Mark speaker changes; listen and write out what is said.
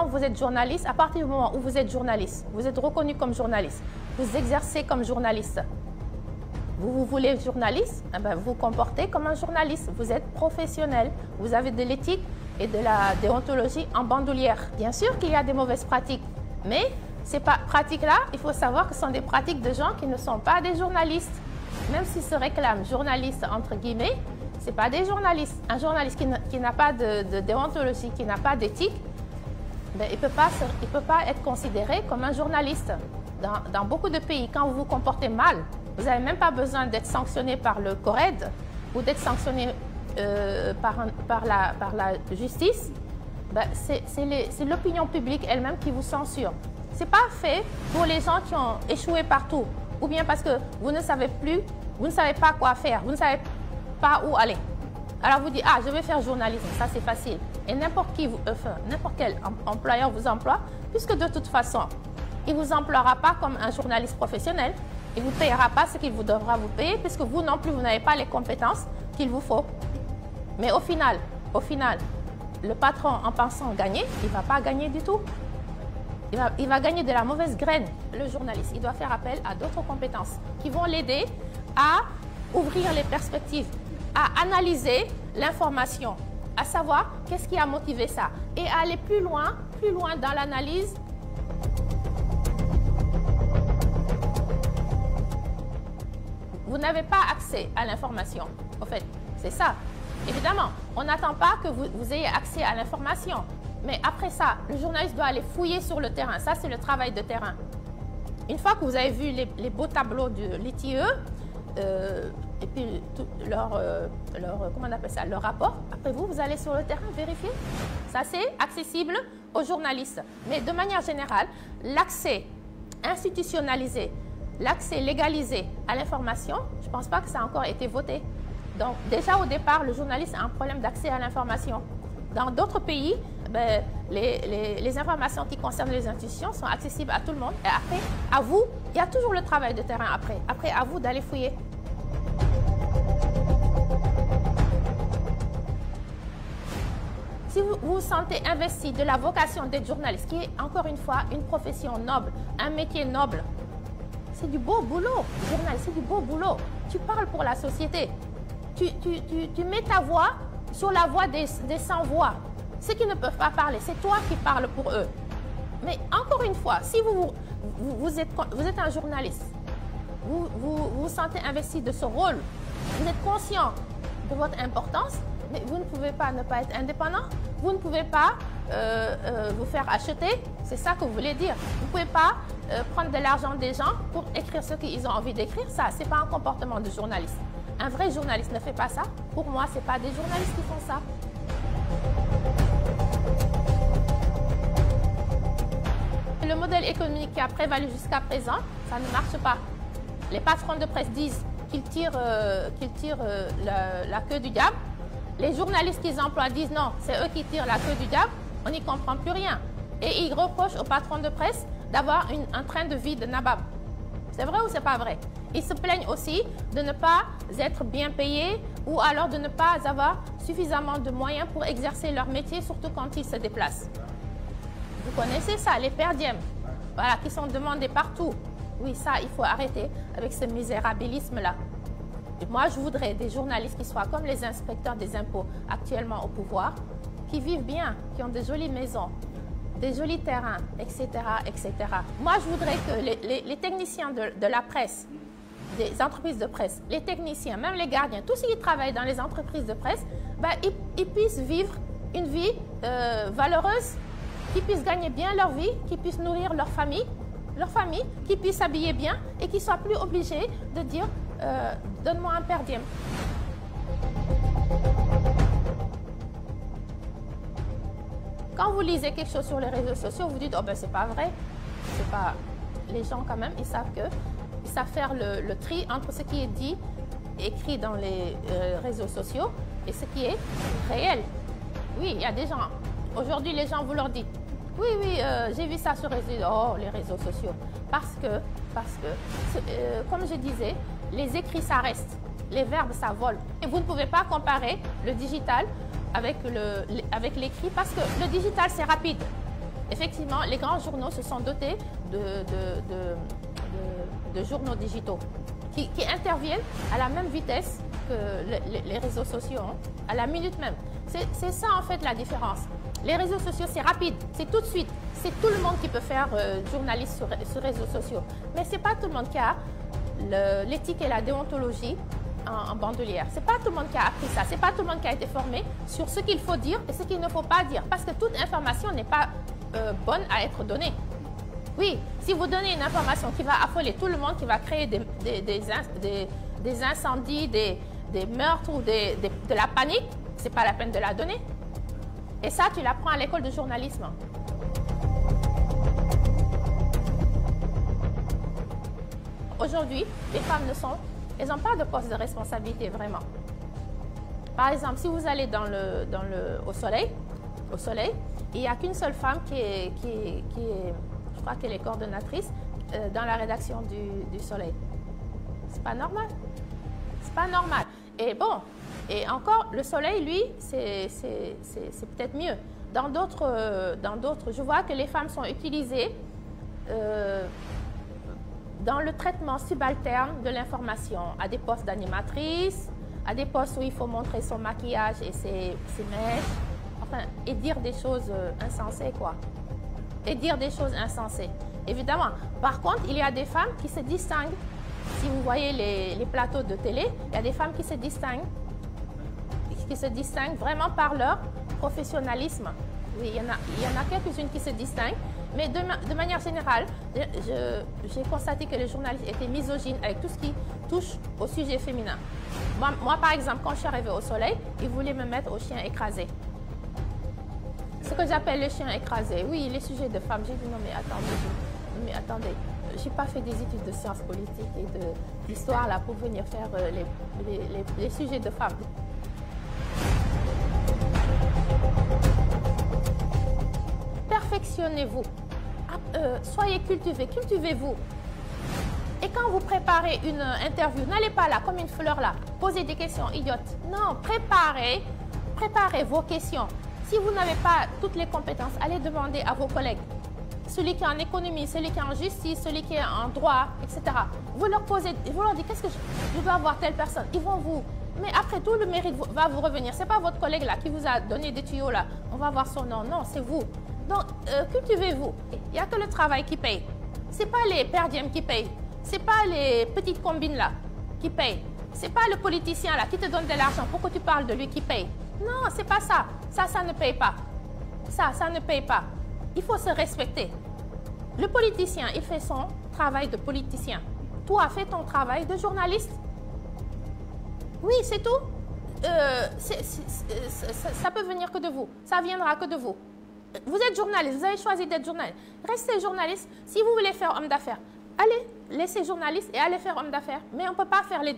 Speaker 1: vous êtes journaliste, à partir du moment où vous êtes journaliste, vous êtes reconnu comme journaliste, vous exercez comme journaliste, vous voulez être journaliste, eh ben, vous vous comportez comme un journaliste, vous êtes professionnel, vous avez de l'éthique et de la déontologie en bandoulière. Bien sûr qu'il y a des mauvaises pratiques, mais ces pratiques-là, il faut savoir que ce sont des pratiques de gens qui ne sont pas des journalistes. Même s'ils se réclament journalistes, entre guillemets, ce n'est pas des journalistes. Un journaliste qui n'a pas de déontologie, qui n'a pas d'éthique, ben, il ne peut pas être considéré comme un journaliste. Dans beaucoup de pays, quand vous vous comportez mal, vous n'avez même pas besoin d'être sanctionné par le CORED ou d'être sanctionné par la justice. Ben, c'est l'opinion publique elle-même qui vous censure. Ce n'est pas fait pour les gens qui ont échoué partout, ou bien parce que vous ne savez plus, vous ne savez pas quoi faire, vous ne savez pas où aller. Alors vous dites, ah, je vais faire journalisme, ça c'est facile. Et n'importe quel employeur vous emploie, puisque de toute façon, il ne vous emploiera pas comme un journaliste professionnel, il ne vous payera pas ce qu'il vous devra vous payer, puisque vous non plus, vous n'avez pas les compétences qu'il vous faut. Mais au final, le patron, en pensant gagner, il ne va pas gagner du tout. Il va gagner de la mauvaise graine. Le journaliste, il doit faire appel à d'autres compétences qui vont l'aider à ouvrir les perspectives, à analyser l'information, à savoir qu'est-ce qui a motivé ça et à aller plus loin dans l'analyse. Vous n'avez pas accès à l'information, en fait, c'est ça. Évidemment, on n'attend pas que vous ayez accès à l'information. Mais après ça, le journaliste doit aller fouiller sur le terrain. Ça, c'est le travail de terrain. Une fois que vous avez vu les beaux tableaux de l'ITIE, et puis comment on appelle ça, leur rapport, après vous allez sur le terrain vérifier. Ça, c'est accessible aux journalistes. Mais de manière générale, l'accès institutionnalisé, l'accès légalisé à l'information, je ne pense pas que ça a encore été voté. Donc, déjà au départ, le journaliste a un problème d'accès à l'information. Dans d'autres pays, ben, les informations qui concernent les institutions sont accessibles à tout le monde. Et après, à vous, il y a toujours le travail de terrain après. Après, à vous d'aller fouiller. Si vous vous sentez investi de la vocation d'être journaliste, qui est encore une fois une profession noble, un métier noble, c'est du beau boulot. Journaliste, c'est du beau boulot. Tu parles pour la société. Tu mets ta voix sur la voix des sans-voix. Ceux qui ne peuvent pas parler, c'est toi qui parles pour eux. Mais encore une fois, si vous êtes un journaliste, vous vous sentez investi de ce rôle, vous êtes conscient de votre importance, mais vous ne pouvez pas ne pas être indépendant, vous ne pouvez pas vous faire acheter, c'est ça que vous voulez dire. Vous ne pouvez pas prendre de l'argent des gens pour écrire ce qu'ils ont envie d'écrire, ça, ce n'est pas un comportement de journaliste. Un vrai journaliste ne fait pas ça. Pour moi, ce n'est pas des journalistes qui font ça. Le modèle économique qui a prévalu jusqu'à présent, ça ne marche pas. Les patrons de presse disent qu'ils tirent la queue du diable. Les journalistes qu'ils emploient disent non, c'est eux qui tirent la queue du diable. On n'y comprend plus rien. Et ils reprochent aux patrons de presse d'avoir un train de vie de nabab. C'est vrai ou c'est pas vrai? Ils se plaignent aussi de ne pas être bien payés ou alors de ne pas avoir suffisamment de moyens pour exercer leur métier, surtout quand ils se déplacent. Vous connaissez ça, les per diem, voilà, qui sont demandés partout. Oui, ça, il faut arrêter avec ce misérabilisme-là. Moi, je voudrais des journalistes qui soient comme les inspecteurs des impôts actuellement au pouvoir, qui vivent bien, qui ont de jolies maisons, des jolis terrains, etc., etc. Moi, je voudrais que les techniciens de la presse, des entreprises de presse, les techniciens, même les gardiens, tous ceux qui travaillent dans les entreprises de presse, ben, ils puissent vivre une vie valeureuse, qu'ils puissent gagner bien leur vie, qu'ils puissent nourrir leur famille, qu'ils puissent s'habiller bien et qu'ils ne soient plus obligés de dire « donne-moi un per diem ». Quand vous lisez quelque chose sur les réseaux sociaux, vous dites « oh ben c'est pas vrai ». C'est pas... Les gens quand même, ils savent faire le tri entre ce qui est dit, écrit dans les réseaux sociaux et ce qui est réel. Oui, il y a des gens, aujourd'hui les gens vous leur dites « oui, j'ai vu ça sur les réseaux sociaux ». Parce que comme je disais, les écrits ça reste, les verbes ça vole. Et vous ne pouvez pas comparer le digital avec l'écrit parce que le digital c'est rapide. Effectivement, les grands journaux se sont dotés de journaux digitaux qui interviennent à la même vitesse que les réseaux sociaux, hein, à la minute même. C'est ça en fait la différence. Les réseaux sociaux, c'est rapide, c'est tout de suite. C'est tout le monde qui peut faire journaliste sur réseaux sociaux. Mais ce n'est pas tout le monde qui a l'éthique et la déontologie en bandoulière. Ce n'est pas tout le monde qui a appris ça. Ce n'est pas tout le monde qui a été formé sur ce qu'il faut dire et ce qu'il ne faut pas dire. Parce que toute information n'est pas bonne à être donnée. Oui, si vous donnez une information qui va affoler tout le monde, qui va créer des incendies, des meurtres ou de la panique, ce n'est pas la peine de la donner. Et ça, tu l'apprends à l'école de journalisme. Aujourd'hui, les femmes elles n'ont pas de poste de responsabilité vraiment. Par exemple, si vous allez au soleil, il n'y a qu'une seule femme qui est, je crois qu'elle est coordonnatrice dans la rédaction du Soleil. C'est pas normal. C'est pas normal. Et bon, et encore, le Soleil, lui, c'est peut-être mieux. Dans d'autres, je vois que les femmes sont utilisées dans le traitement subalterne de l'information, à des postes d'animatrice, à des postes où il faut montrer son maquillage et ses mèches, enfin, et dire des choses insensées, quoi. Et dire des choses insensées, évidemment. Par contre, il y a des femmes qui se distinguent. Si vous voyez les plateaux de télé, il y a des femmes qui se distinguent vraiment par leur professionnalisme. Oui, il y en a quelques-unes qui se distinguent, mais de manière générale, j'ai constaté que les journalistes étaient misogynes avec tout ce qui touche au sujet féminin. Moi, par exemple, quand je suis arrivée au Soleil, ils voulaient me mettre au chien écrasé. Ce que j'appelle le chien écrasé. Oui, les sujets de femmes. J'ai dit non, mais attendez, j'ai pas fait des études de sciences politiques et d'histoire là pour venir faire les sujets de femmes. Perfectionnez-vous, soyez cultivez-vous. Et quand vous préparez une interview, n'allez pas là comme une fleur là, poser des questions idiotes. Non, préparez vos questions. Si vous n'avez pas toutes les compétences, allez demander à vos collègues. Celui qui est en économie, celui qui est en justice, celui qui est en droit, etc. Vous leur dites, qu'est-ce que je dois avoir telle personne. Ils vont vous... Mais après, tout le mérite va vous revenir. Ce n'est pas votre collègue là qui vous a donné des tuyaux là. On va voir son nom. Non, c'est vous. Donc, cultivez-vous. Il n'y a que le travail qui paye. Ce n'est pas les perdièmes qui payent. Ce n'est pas les petites combines là qui payent. Ce n'est pas le politicien là qui te donne de l'argent pour que tu parles de lui qui paye. Non, c'est pas ça. Ça ne paye pas. Ça ne paye pas. Il faut se respecter. Le politicien, il fait son travail de politicien. Toi, fais ton travail de journaliste. Oui, c'est tout. Ça peut venir que de vous. Ça viendra que de vous. Vous êtes journaliste, vous avez choisi d'être journaliste. Restez journaliste. Si vous voulez faire homme d'affaires, allez, laissez journaliste et allez faire homme d'affaires. Mais on ne peut pas faire les deux.